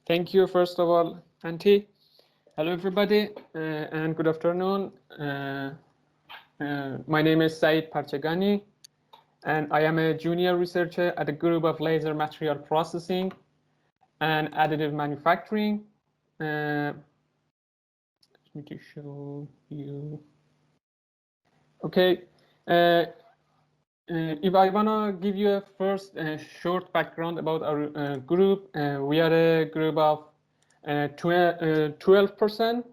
Thank you, first of all, Antti. Hello, everybody, and good afternoon. My name is Saeid Parchegani, and I am a junior researcher at a group of laser material processing and additive manufacturing. Let me to show you. Okay. If I want to give you a first short background about our group, we are a group of 12%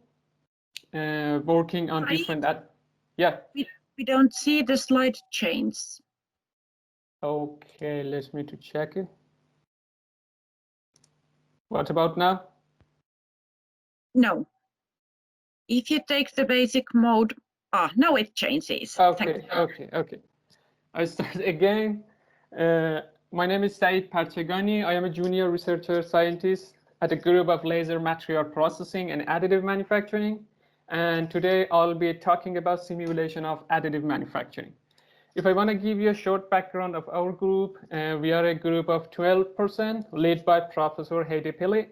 working on different. Yeah. We don't see the slide change. Okay, let me to check it. What about now? No. If you take the basic mode, now it changes. Okay. I start again. My name is Saeid Parchegani. I am a junior researcher scientist at a group of laser material processing and additive manufacturing. And today I'll be talking about simulation of additive manufacturing. If I want to give you a short background of our group, we are a group of 12% led by Professor Heidi Pili,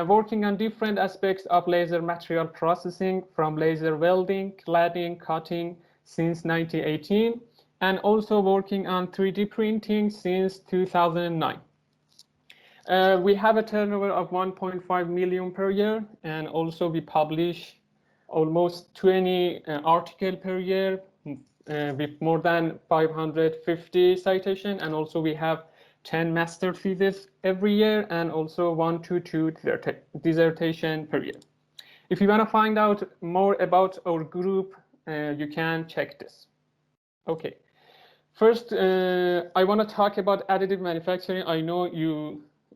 working on different aspects of laser material processing from laser welding, cladding, cutting since 1918. And also working on 3D printing since 2009. We have a turnover of 1.5 million per year, and also we publish almost 20 articles per year with more than 550 citations, and also we have 10 master theses every year, and also 1 to 2 dissertation per year. If you want to find out more about our group, you can check this. Okay. First, I want to talk about additive manufacturing. I know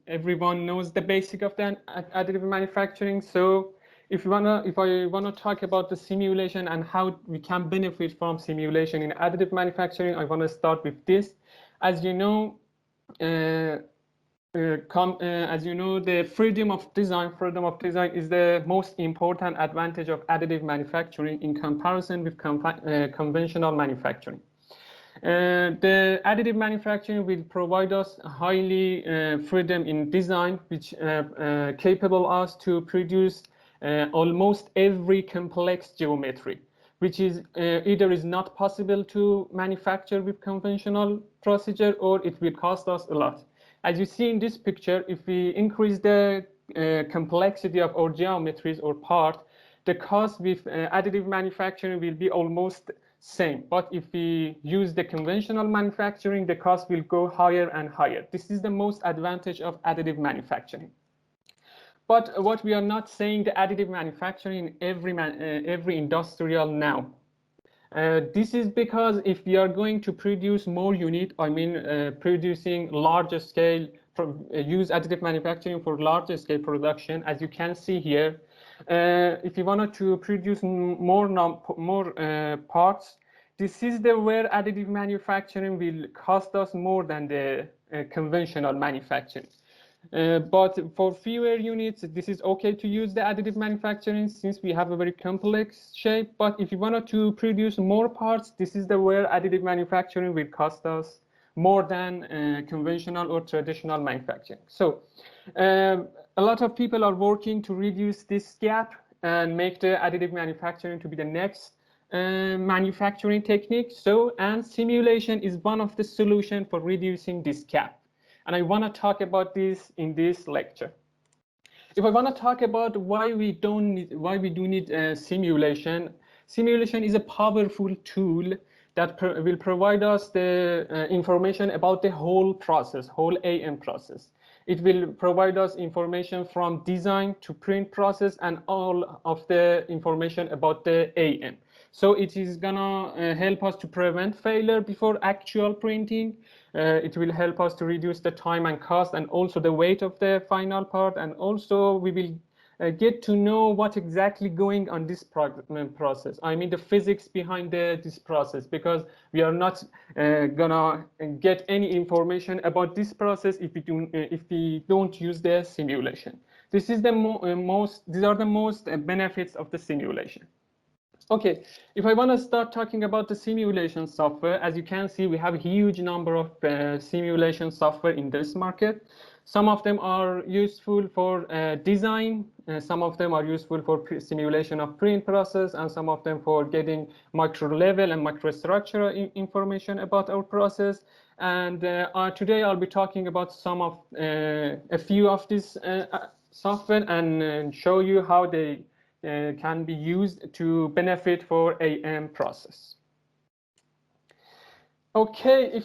everyone knows the basic of the additive manufacturing. So if I want to talk about the simulation and how we can benefit from simulation in additive manufacturing, I want to start with this. As you know, the freedom of design is the most important advantage of additive manufacturing in comparison with conventional manufacturing. The additive manufacturing will provide us highly freedom in design, which capable us to produce almost every complex geometry, which is either is not possible to manufacture with conventional procedure, or it will cost us a lot. As you see in this picture, if we increase the complexity of our geometries or part, the cost with additive manufacturing will be almost same. But if we use the conventional manufacturing, the cost will go higher and higher. This is the most advantage of additive manufacturing. But what we are not saying, the additive manufacturing in every industrial now. This is because if we are going to produce more unit, I mean producing larger scale, use additive manufacturing for larger scale production, as you can see here. If you wanted to produce more parts, this is where additive manufacturing will cost us more than the conventional manufacturing. But for fewer units, this is okay to use the additive manufacturing since we have a very complex shape. But if you wanted to produce more parts, this is where additive manufacturing will cost us more than conventional or traditional manufacturing. So a lot of people are working to reduce this gap and make the additive manufacturing to be the next manufacturing technique. And simulation is one of the solutions for reducing this gap. And I want to talk about this in this lecture. If I want to talk about why we do need simulation, simulation is a powerful tool that will provide us the information about the whole process, whole AM process. It will provide us information from design to print process and all of the information about the AM. So it is gonna help us to prevent failure before actual printing. It will help us to reduce the time and cost and also the weight of the final part. And also we will get to know what exactly going on this process. I mean the physics behind this process, because we are not gonna get any information about this process if we don't use the simulation. These are the most benefits of the simulation. Okay, if I want to start talking about the simulation software, as you can see, we have a huge number of simulation software in this market. Some of them are useful for design, some of them are useful for simulation of print process, and some of them for getting micro level and microstructural information about our process. And today I'll be talking about some of a few of these software and show you how they can be used to benefit for AM process. Okay,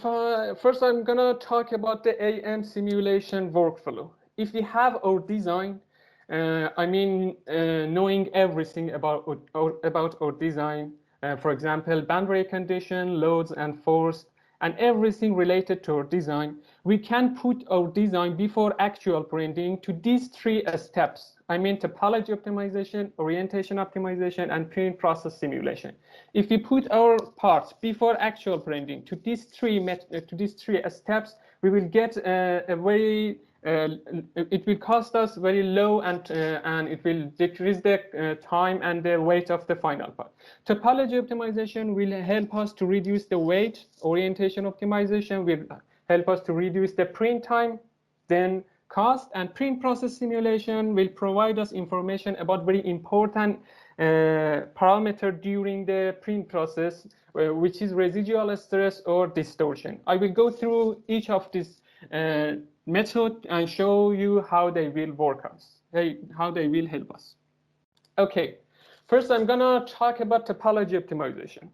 first I'm gonna talk about the AM simulation workflow. If we have our design, I mean knowing everything about our design, for example, boundary condition, loads and force, and everything related to our design, we can put our design before actual printing to these three steps. I mean topology optimization, orientation optimization, and print process simulation. If we put our parts before actual printing to these three steps, we will get a very it will cost us very low, and it will decrease the time and the weight of the final part. Topology optimization will help us to reduce the weight. Orientation optimization will help us to reduce the print time, then cost, and print process simulation will provide us information about very important parameter during the print process, which is residual stress or distortion. I will go through each of these method and show you how they will work us, how they will help us. Okay, first I'm gonna talk about topology optimization.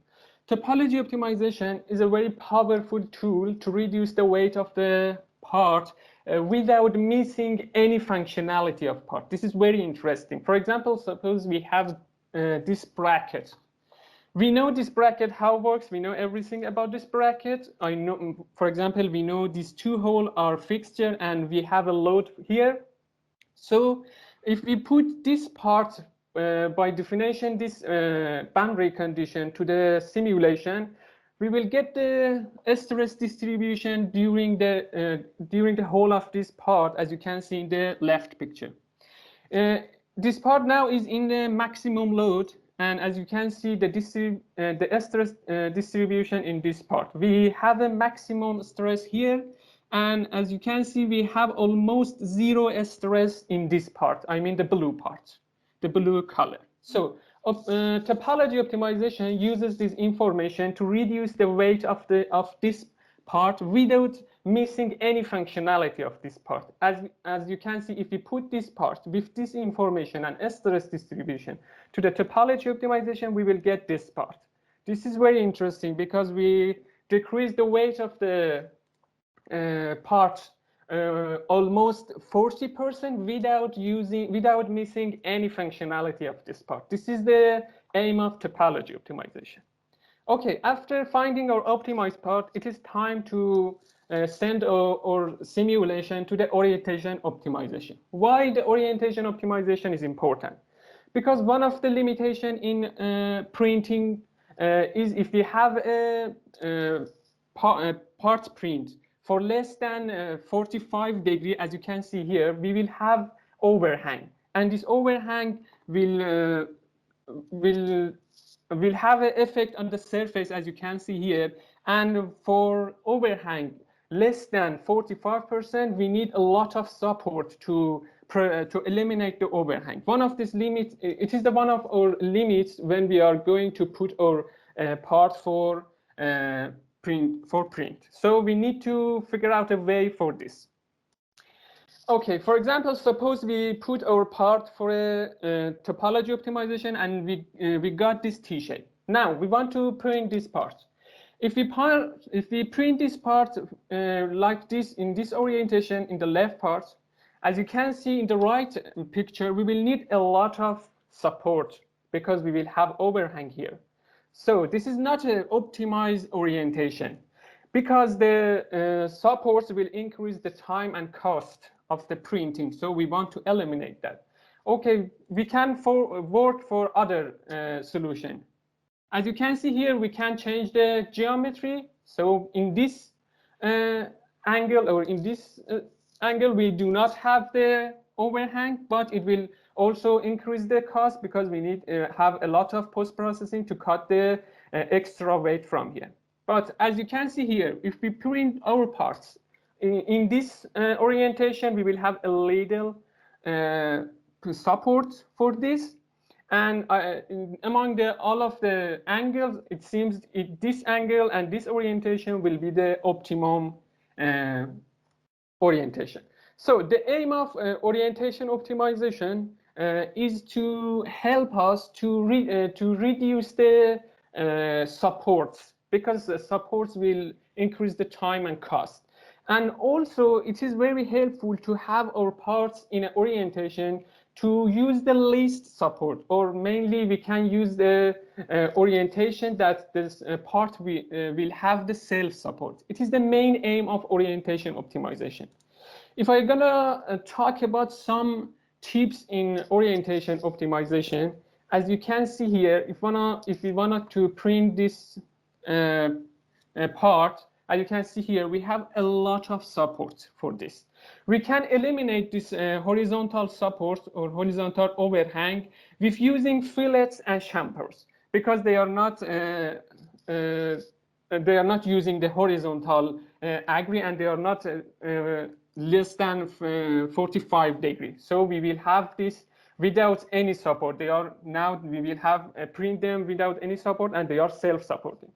Topology optimization is a very powerful tool to reduce the weight of the part without missing any functionality of part. This is very interesting. For example, suppose we have this bracket. We know this bracket, how it works. We know everything about this bracket. I know, for example, we know these two holes are fixture and we have a load here. So if we put this part, by definition, this boundary condition to the simulation, we will get the stress distribution during the whole of this part, as you can see in the left picture. This part now is in the maximum load, and as you can see, the stress distribution in this part. We have a maximum stress here, and as you can see, we have almost zero stress in this part. I mean the blue part, the blue color. So topology optimization uses this information to reduce the weight of this part without missing any functionality of this part. As you can see, if we put this part with this information and stress distribution to the topology optimization, we will get this part. This is very interesting because we decrease the weight of the part almost 40% without missing any functionality of this part. This is the aim of topology optimization. Okay, after finding our optimized part, it is time to send our simulation to the orientation optimization. Why the orientation optimization is important? Because one of the limitations in printing is if we have a part print for less than 45 degrees, as you can see here, we will have overhang, and this overhang will have an effect on the surface, as you can see here. And for overhang less than 45%, we need a lot of support to eliminate the overhang. One of these limits, it is one of our limits when we are going to put our part for print. So we need to figure out a way for this. Okay, for example, suppose we put our part for a topology optimization and we got this T-shape. Now we want to print this part. If we print this part like this in this orientation in the left part, as you can see in the right picture, we will need a lot of support because we will have overhang here. So this is not an optimized orientation because the supports will increase the time and cost of the printing. So we want to eliminate that. Okay, we can work for other solution. As you can see here, we can change the geometry. So in this angle or in this angle, we do not have the overhang, but it will also increase the cost because we need have a lot of post-processing to cut the extra weight from here. But as you can see here, if we print our parts in this orientation, we will have a ladle support for this. And among all of the angles, it seems this angle and this orientation will be the optimum orientation. So the aim of orientation optimization is to help us to reduce the supports, because the supports will increase the time and cost. And also, it is very helpful to have our parts in an orientation to use the least support, or mainly we can use the orientation that this part will have the self support. It is the main aim of orientation optimization. If I'm gonna talk about some tips in orientation optimization, as you can see here, if we wanna to print this part, as you can see here, we have a lot of support for this. We can eliminate this horizontal support or horizontal overhang with using fillets and chamfers, because they are not using the horizontal agree, and they are not less than 45 degrees. So we will have this without any support. We will have print them without any support, and they are self-supporting.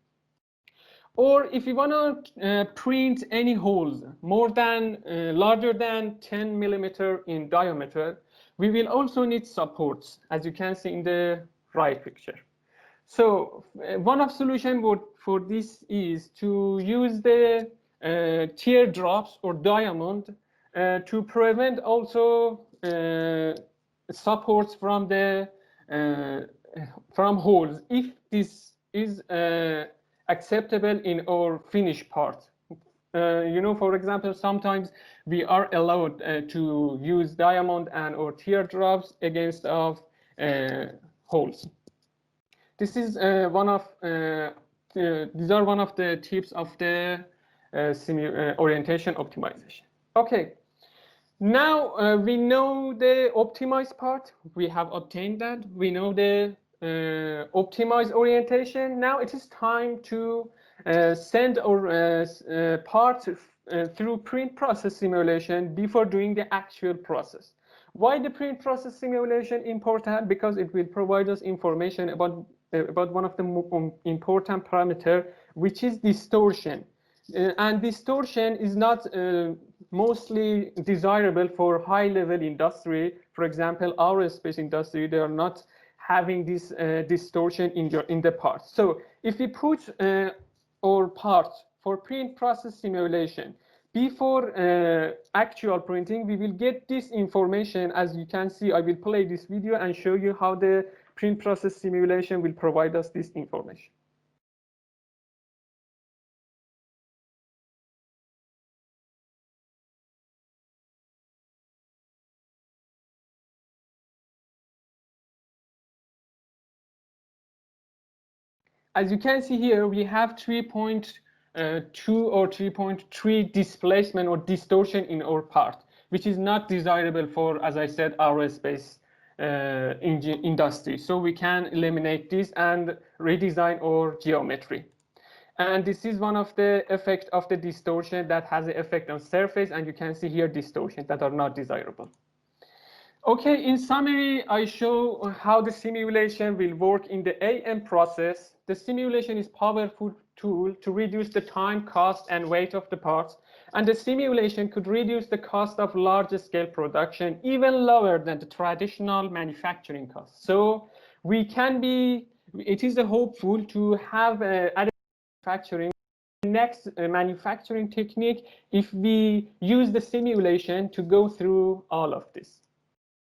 Or if you want to print any holes larger than 10 millimeter in diameter, we will also need supports, as you can see in the right picture. So one of solution for this is to use the teardrops or diamond to prevent also supports from holes, if this is acceptable in our finished part. For example, sometimes we are allowed to use diamond and or teardrops against of holes. This is these are one of the tips of the orientation optimization. Okay, now we know the optimized part. We have obtained that. We know the optimized orientation. Now it is time to send our part through print process simulation before doing the actual process. Why the print process simulation important? Because it will provide us information about one of the important parameter, which is distortion. And distortion is not mostly desirable for high-level industry. For example, aerospace industry, they are not having this distortion in the parts. So if we put our parts for print process simulation before actual printing, we will get this information. As you can see, I will play this video and show you how the print process simulation will provide us this information. As you can see here, we have 3.2 or 3.3 displacement or distortion in our part, which is not desirable for, as I said, aerospace industry. So we can eliminate this and redesign our geometry. And this is one of the effects of the distortion that has an effect on surface, and you can see here distortions that are not desirable. Okay, in summary, I show how the simulation will work in the AM process. The simulation is a powerful tool to reduce the time, cost, and weight of the parts. And the simulation could reduce the cost of large-scale production even lower than the traditional manufacturing cost. So it is hopeful to have additive manufacturing next manufacturing technique if we use the simulation to go through all of this.